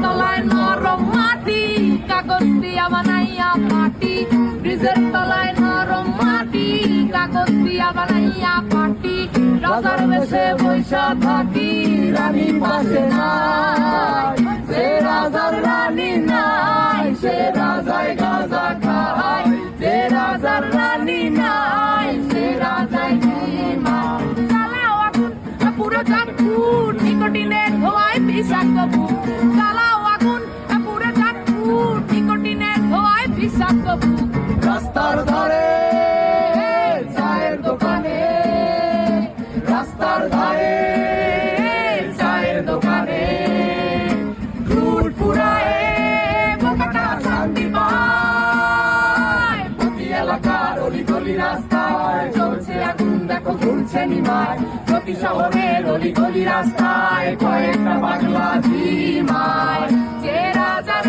তলায় নরম মাটি, কাগজ দিয়া বানাইয়া পাটি। ব্রিজের তলায় নরম মাটি, কাগজ দিয়া বানাইয়া পাটি। রাজার বেশে বৈশা থাকি, রানী পাশে নাই। সে রাজার রানী নাই, সে রাজায় গাঁজা খায়। যে রাজার রানী নাই, সে রাজায় ঘুমায়। জ্বালাও আগুন পুরো চাঁদপুর, নিকোটিনের ধোঁয়ায় বিষাক্ত বুক। জ্বালাও আগুন পুরো চাঁদপুর, নিকোটিনের ধোঁয়ায় বিষাক্ত বুক। রাস্তার ধারে চায়ের দোকানে, রাস্তার ধারে চায়ের দোকানে ঘুর ফুরায় বোকাটা শান্তি পায়। প্রতি এলাকার অলি গলি রাস্তায় চলছে আগুন, দেখো ঝুলছে নিমায়। প্রতি শহরের অলি গলি রাস্তায় কয়েকটা পাগলা ঝিমায়। যে রাজার